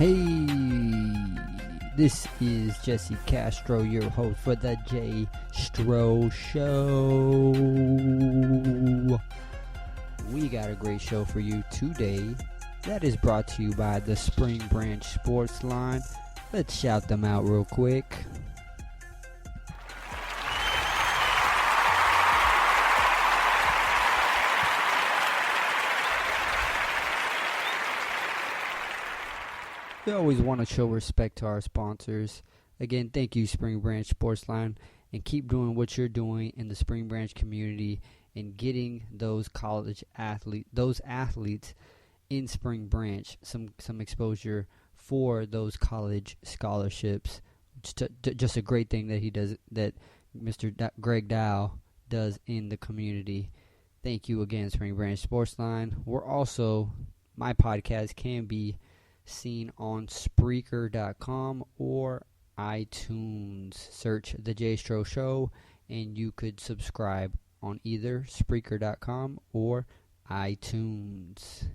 Hey, this is Jesse Castro, your host for the Stro Show. We got a great show for you today that is brought to you by the Spring Branch Sports Line. Let's shout them out real quick. We always want to show respect to our sponsors. Again, thank you, Spring Branch Sports Line, and keep doing what you're doing in the Spring Branch community and getting those athletes in Spring Branch some exposure for those college scholarships. Just a great thing that he does, that Mr. Greg Dow does in the community. Thank you again, Spring Branch Sports Line. My podcast can be seen on Spreaker.com or iTunes. Search The J Stro Show and you could subscribe on either Spreaker.com or iTunes.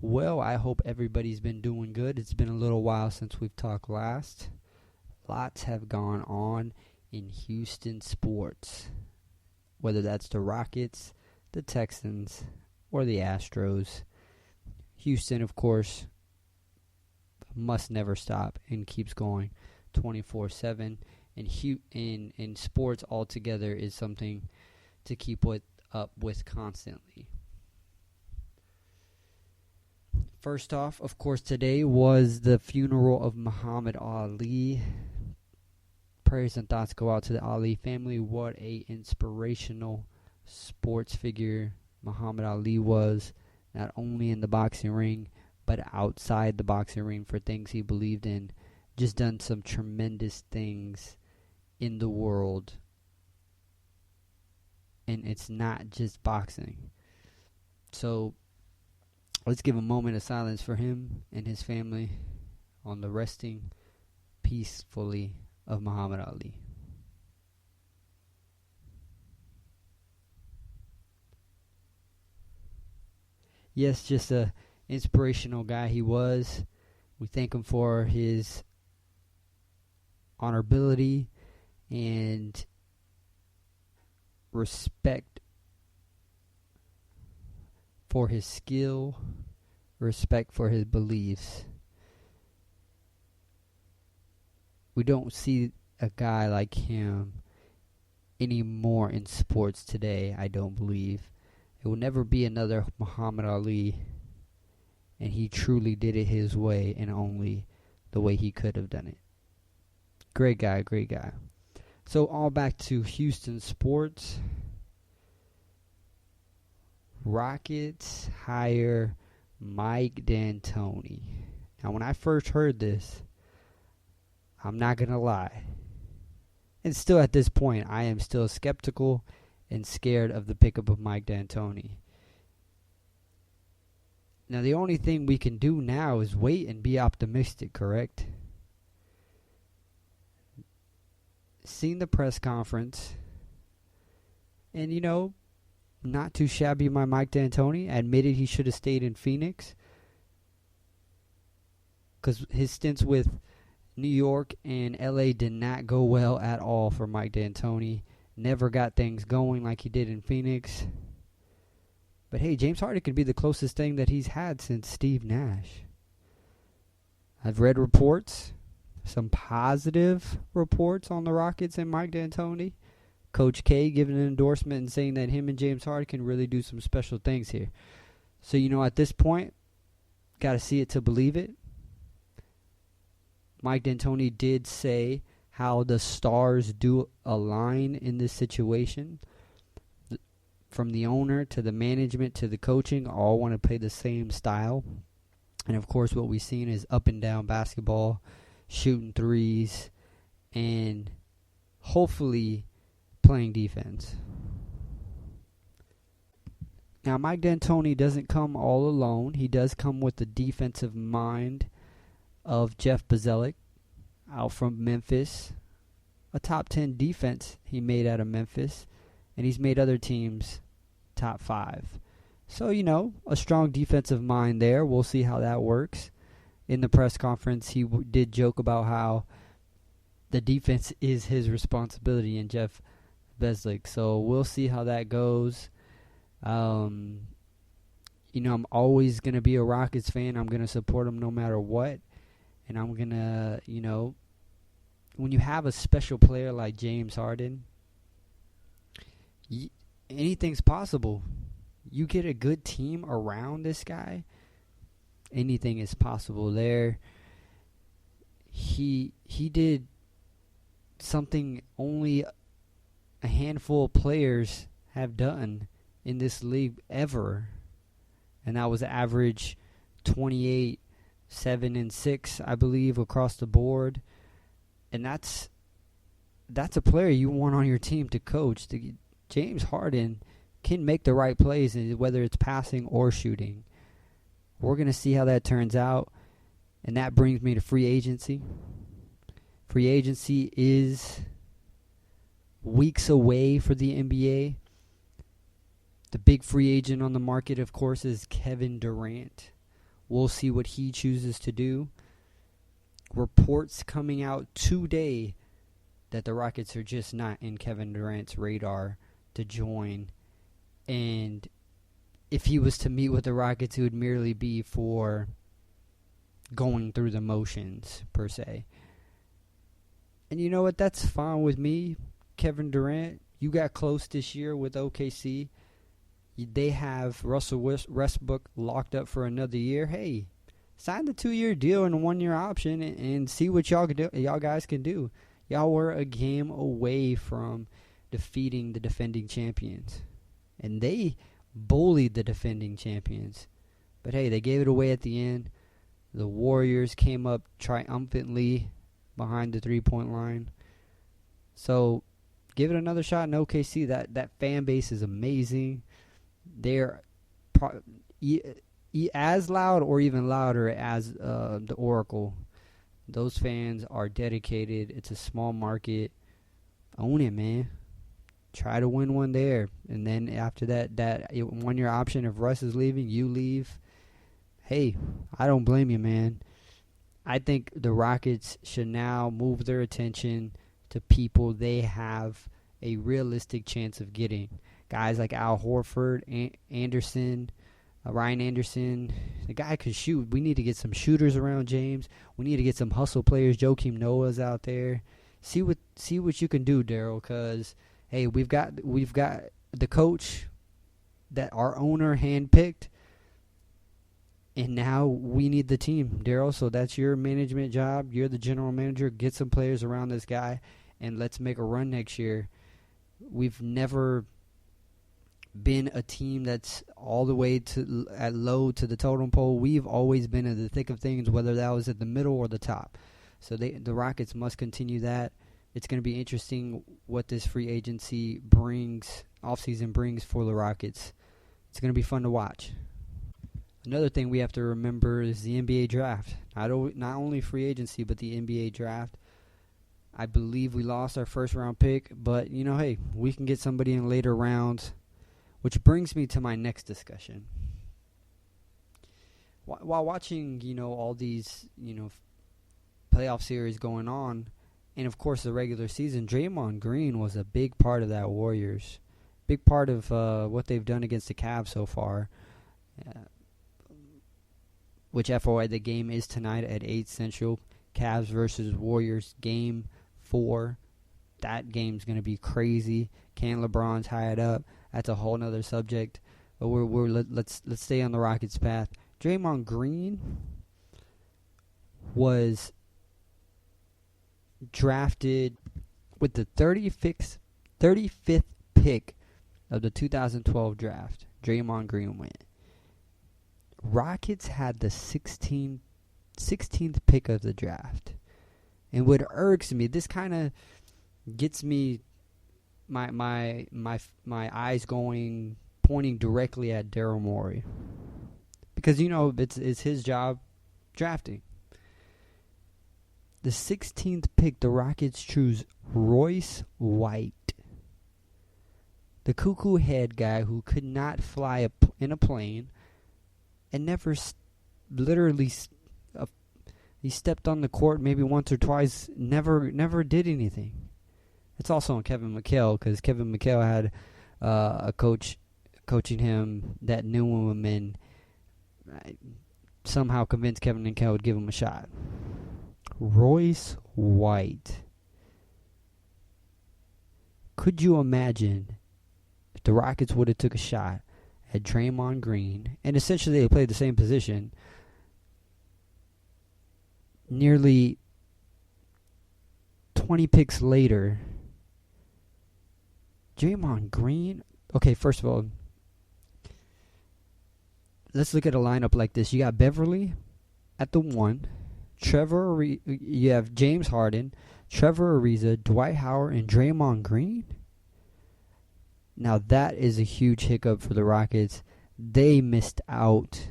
Well, I hope everybody's been doing good. It's been a little while since we've talked last. Lots have gone on in Houston sports, whether that's the Rockets, the Texans, or the Astros. Houston, of course, must never stop and keeps going 24/7. And sports altogether is something to keep up with constantly. First off, of course, today was the funeral of Muhammad Ali. Prayers and thoughts go out to the Ali family. What a inspirational sports figure Muhammad Ali was, not only in the boxing ring but outside the boxing ring for things he believed in. Just done some tremendous things in the world, and it's not just boxing. So let's give a moment of silence for him and his family on the resting peacefully of Muhammad Ali. Yes, just a inspirational guy he was. We thank him for his honorability and respect for his skill, respect for his beliefs. We don't see a guy like him anymore in sports today, I don't believe. It will never be another Muhammad Ali, and he truly did it his way and only the way he could have done it. Great guy, great guy. So all back to Houston sports. Rockets hire Mike D'Antoni. Now, when I first heard this, I'm not going to lie, and still at this point, I am still skeptical and scared of the pickup of Mike D'Antoni. Now, the only thing we can do now is wait and be optimistic, correct? Seen the press conference, and not too shabby by Mike D'Antoni. Admitted he should have stayed in Phoenix because his stints with New York and LA did not go well at all for Mike D'Antoni. Never got things going like he did in Phoenix. But hey, James Harden could be the closest thing that he's had since Steve Nash. I've read reports, some positive reports on the Rockets and Mike D'Antoni. Coach K giving an endorsement and saying that him and James Harden can really do some special things here. So, at this point, got to see it to believe it. Mike D'Antoni did say how the stars do align in this situation. From the owner to the management to the coaching, all want to play the same style. And, of course, what we've seen is up and down basketball, shooting threes, and hopefully playing defense. Now, Mike D'Antoni doesn't come all alone. He does come with the defensive mind of Jeff Bzdelik out from Memphis. A top 10 defense he made out of Memphis, and he's made other teams top 5. So, a strong defensive mind there. We'll see how that works. In the press conference, he did joke about how the defense is his responsibility in Jeff Beslick. So we'll see how that goes. I'm always going to be a Rockets fan. I'm going to support them no matter what. And I'm going to, when you have a special player like James Harden, anything's possible. You get a good team around this guy, anything is possible there. He did something only a handful of players have done in this league ever, and that was average 28, 7, and 6, I believe, across the board. And that's a player you want on your team to coach. James Harden can make the right plays, whether it's passing or shooting. We're going to see how that turns out, and that brings me to free agency. Free agency is weeks away for the NBA. The big free agent on the market, of course, is Kevin Durant. We'll see what he chooses to do. Reports coming out today that the Rockets are just not in Kevin Durant's radar to join. And if he was to meet with the Rockets, it would merely be for going through the motions, per se. And you know what? That's fine with me. Kevin Durant, you got close this year with OKC. They have Russell Westbrook locked up for another year. Hey, sign the 2-year deal and a 1-year option and see what y'all guys can do. Y'all were a game away from defeating the defending champions. And they bullied the defending champions. But hey, they gave it away at the end. The Warriors came up triumphantly behind the 3-point line. So give it another shot in OKC. That fan base is amazing. They're as loud or even louder as the Oracle. Those fans are dedicated. It's a small market. Own it, man. Try to win one there. And then after that 1-year option, if Russ is leaving, you leave. Hey, I don't blame you, man. I think the Rockets should now move their attention to people they have a realistic chance of getting. Guys like Al Horford, Anderson, Ryan Anderson. The guy could shoot. We need to get some shooters around James. We need to get some hustle players. Joakim Noah's out there. See what you can do, Daryl, because hey, we've got the coach that our owner handpicked, and now we need the team, Daryl. So that's your management job. You're the general manager. Get some players around this guy, and let's make a run next year. We've never been a team that's all the way low to the totem pole. We've always been in the thick of things, whether that was at the middle or the top. So the Rockets must continue that. It's going to be interesting what this free agency offseason brings for the Rockets. It's going to be fun to watch. Another thing we have to remember is the NBA draft. Not only free agency, but the NBA draft. I believe we lost our first-round pick, but, hey, we can get somebody in later rounds, which brings me to my next discussion. While watching, all these, playoff series going on, and, of course, the regular season, Draymond Green was a big part of that Warriors. Big part of what they've done against the Cavs so far. Which, FYI, the game is tonight at 8 Central. Cavs versus Warriors, Game 4. That game's going to be crazy. Can LeBron tie it up? That's a whole nother subject. But let's stay on the Rockets' path. Draymond Green was drafted with the 35th pick of the 2012 draft. Draymond Green went. Rockets had the 16th pick of the draft. And what irks me, this kind of gets me my eyes pointing directly at Daryl Morey. Because it's his job drafting. The 16th pick, the Rockets choose Royce White. the cuckoo head guy who could not fly in a plane and never literally he stepped on the court maybe once or twice, never did anything. It's also on Kevin McHale, because Kevin McHale had a coach coaching him that knew him and somehow convinced Kevin McHale would give him a shot. Royce White. Could you imagine if the Rockets would have took a shot at Draymond Green, and essentially they played the same position, nearly 20 picks later, Draymond Green... Okay, first of all, let's look at a lineup like this. You got Beverly at the 1, you have James Harden, Trevor Ariza, Dwight Howard, and Draymond Green. Now that is a huge hiccup for the Rockets. They missed out.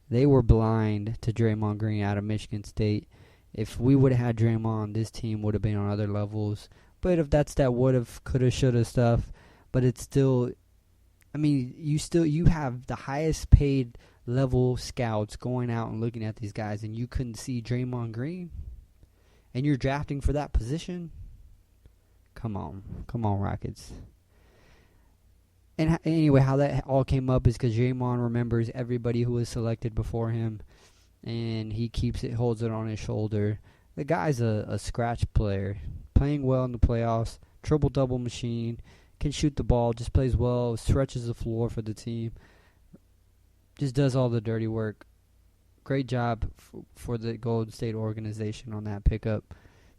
They were blind to Draymond Green out of Michigan State. If we would have had Draymond, this team would have been on other levels. But if that's that would have, could have, should have stuff, but it's still, I mean, you have the highest paid level scouts going out and looking at these guys, and you couldn't see Draymond Green, and you're drafting for that position. Come on, Rockets. And anyway, how that all came up is because Draymond remembers everybody who was selected before him, and he holds it on his shoulder. The guy's a scratch player, playing well in the playoffs, triple-double machine, can shoot the ball, just plays well, stretches the floor for the team, just does all the dirty work. Great job for the Golden State organization on that pickup.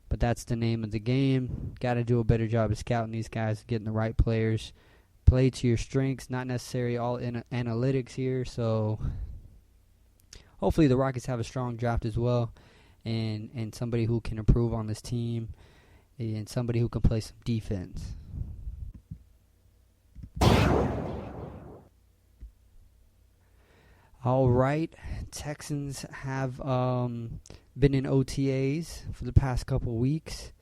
But that's the name of the game. Got to do a better job of scouting these guys, getting the right players. Play to your strengths, not necessarily all in analytics here. So hopefully the Rockets have a strong draft as well, and somebody who can improve on this team, and somebody who can play some defense. All right, Texans have been in OTAs for the past couple weeks.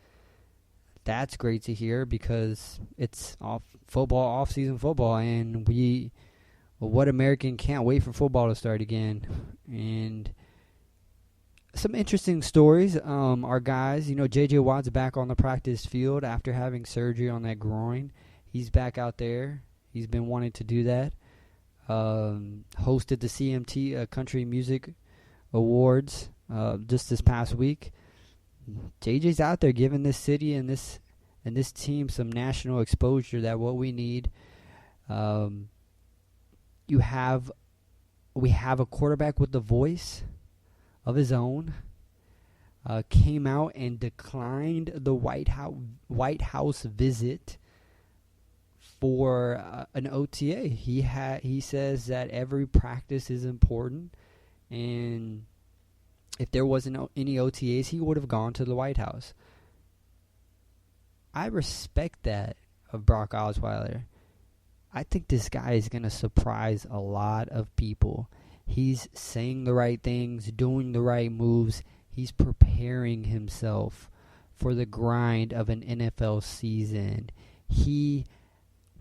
That's great to hear, because it's off-season football, and what American can't wait for football to start again. And some interesting stories. Our guys, J.J. Watt's back on the practice field after having surgery on that groin. He's back out there. He's been wanting to do that. Hosted the CMT Country Music Awards just this past week. JJ's out there giving this city and this team some national exposure, that what we need. We have a quarterback with the voice of his own. Came out and declined the White House visit for an OTA. He says that every practice is important, and if there wasn't any OTAs, he would have gone to the White House. I respect that of Brock Osweiler. I think this guy is going to surprise a lot of people. He's saying the right things, doing the right moves. He's preparing himself for the grind of an NFL season. He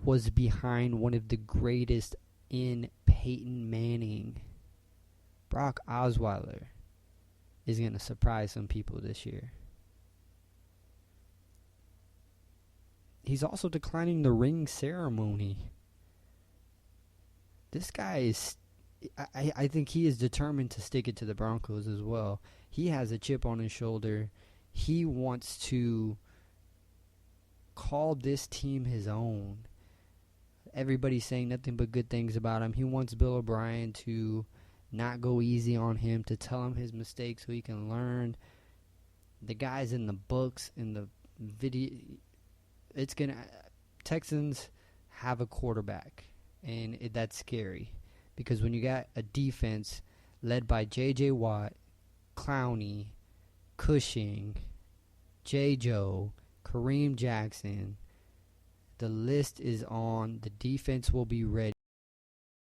was behind one of the greatest in Peyton Manning. Brock Osweiler is going to surprise some people this year. He's also declining the ring ceremony. This guy is, I think he is determined to stick it to the Broncos as well. He has a chip on his shoulder. He wants to call this team his own. Everybody's saying nothing but good things about him. He wants Bill O'Brien to not go easy on him, to tell him his mistakes so he can learn. The guy's in the books, in the video. Texans have a quarterback, and that's scary, because when you got a defense led by J.J. Watt, Clowney, Cushing, J.Joe, Kareem Jackson, the list is on. The defense will be ready.